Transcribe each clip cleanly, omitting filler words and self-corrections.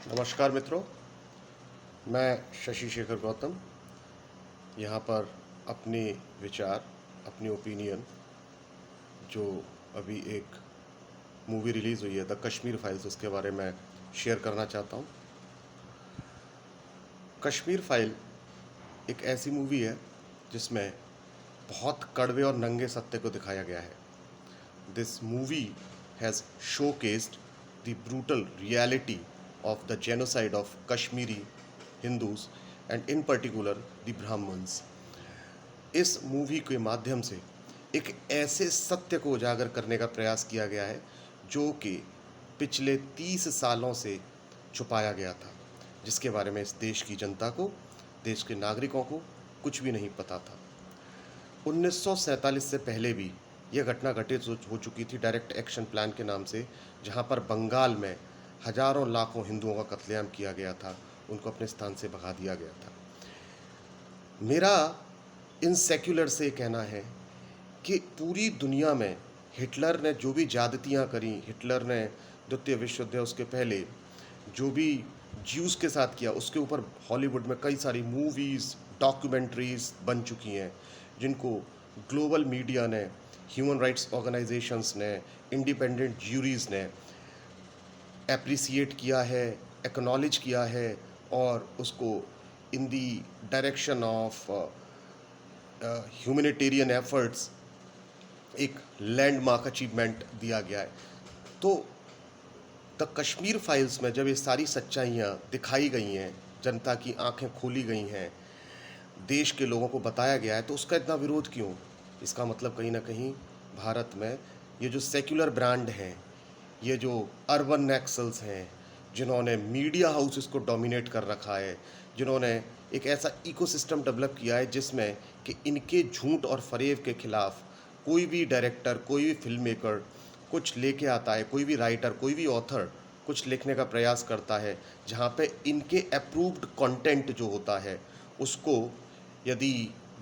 नमस्कार मित्रों, मैं शशि शेखर गौतम यहाँ पर अपने विचार, अपनी ओपिनियन जो अभी एक मूवी रिलीज़ हुई है द कश्मीर फाइल्स, उसके बारे में शेयर करना चाहता हूँ। कश्मीर फाइल एक ऐसी मूवी है जिसमें बहुत कड़वे और नंगे सत्य को दिखाया गया है। This movie has showcased the brutal reality of the genocide of Kashmiri Hindus and in particular the Brahmins. इस मूवी के माध्यम से एक ऐसे सत्य को उजागर करने का प्रयास किया गया है जो कि पिछले 30 सालों से छुपाया गया था, जिसके बारे में इस देश की जनता को, देश के नागरिकों को कुछ भी नहीं पता था। 1947 से पहले भी यह घटना घटित हो चुकी थी डायरेक्ट एक्शन प्लान के नाम से, जहां पर बंगाल में हजारों लाखों हिंदुओं का कत्लेआम किया गया था, उनको अपने स्थान से भगा दिया गया था। मेरा इन सेक्युलर से कहना है कि पूरी दुनिया में हिटलर ने जो भी ज्यादतियाँ करी, हिटलर ने द्वितीय विश्व युद्ध उसके पहले जो भी ज्यूज़ के साथ किया, उसके ऊपर हॉलीवुड में कई सारी मूवीज़, डॉक्यूमेंट्रीज़ बन चुकी हैं, जिनको ग्लोबल मीडिया ने, ह्यूमन राइट्स ऑर्गेनाइजेशंस ने, इंडिपेंडेंट ज्यूरीज़ ने एप्रिसिएट किया है, एक्नॉलेज किया है और उसको in the direction of humanitarian efforts एक लैंडमार्क अचीवमेंट दिया गया है। तो द कश्मीर फाइल्स में जब ये सारी सच्चाइयाँ दिखाई गई हैं, जनता की आंखें खोली गई हैं, देश के लोगों को बताया गया है, तो उसका इतना विरोध क्यों? इसका मतलब कहीं ना कहीं भारत में ये जो सेक्युलर ब्रांड हैं, ये जो अर्बन नक्सल्स हैं, जिन्होंने मीडिया हाउस इसको डोमिनेट कर रखा है, जिन्होंने एक ऐसा इकोसिस्टम डेवलप किया है जिसमें कि इनके झूठ और फरेब के खिलाफ कोई भी डायरेक्टर, कोई भी फिल्म मेकर कुछ लेके आता है, कोई भी राइटर, कोई भी ऑथर कुछ लिखने का प्रयास करता है, जहाँ पे इनके अप्रूव्ड कंटेंट जो होता है उसको यदि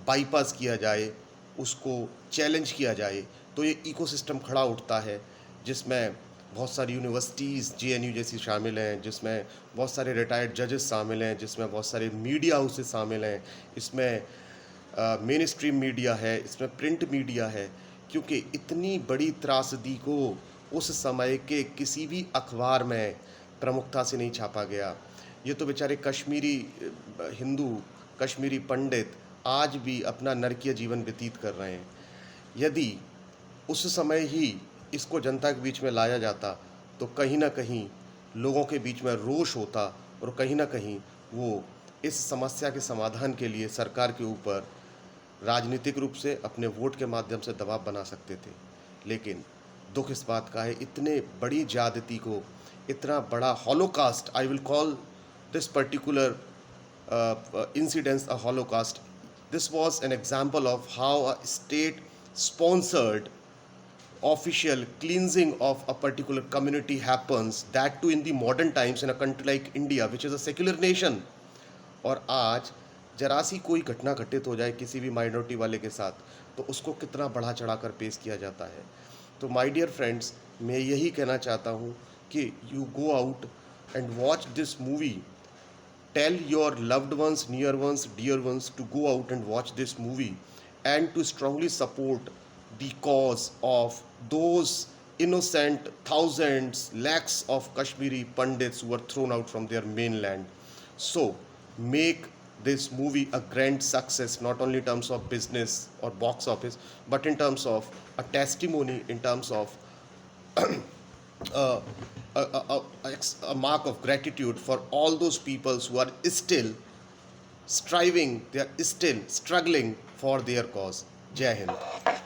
बाईपास किया जाए, उसको चैलेंज किया जाए, तो ये इकोसिस्टम खड़ा उठता है, जिसमें बहुत सारी यूनिवर्सिटीज़ जेएनयू जैसी शामिल हैं, जिसमें बहुत सारे रिटायर्ड जजेस शामिल हैं, जिसमें बहुत सारे मीडिया हाउसेस शामिल हैं, इसमें मेन स्ट्रीम मीडिया है, इसमें प्रिंट मीडिया है, क्योंकि इतनी बड़ी त्रासदी को उस समय के किसी भी अखबार में प्रमुखता से नहीं छापा गया। ये तो बेचारे कश्मीरी हिंदू, कश्मीरी पंडित आज भी अपना नरकीय जीवन व्यतीत कर रहे हैं। यदि उस समय ही इसको जनता के बीच में लाया जाता तो कहीं ना कहीं लोगों के बीच में रोष होता और कहीं ना कहीं वो इस समस्या के समाधान के लिए सरकार के ऊपर राजनीतिक रूप से अपने वोट के माध्यम से दबाव बना सकते थे। लेकिन दुख इस बात का है, इतने बड़ी ज्यादती को, इतना बड़ा holocaust, I will call this particular incidents a holocaust. This was an example of how a state sponsored official cleansing of a particular community happens, that too in the modern times in a country like India which is a secular nation. और आज जरा सी कोई घटना घटित हो जाए किसी भी माइनॉरिटी वाले के साथ तो उसको कितना बढ़ा चढ़ा कर पेश किया जाता है। तो माय डियर फ्रेंड्स, मैं यही कहना चाहता हूँ कि you go out and watch this movie. Tell your loved ones, near ones, dear ones to go out and watch this movie and to strongly support the cause of those innocent thousands, lakhs of Kashmiri Pandits who were thrown out from their mainland. So make this movie a grand success, not only in terms of business or box office, but in terms of a testimony, in terms of uh, a mark of gratitude for all those peoples who are still striving, they are still struggling for their cause. Jai Hind.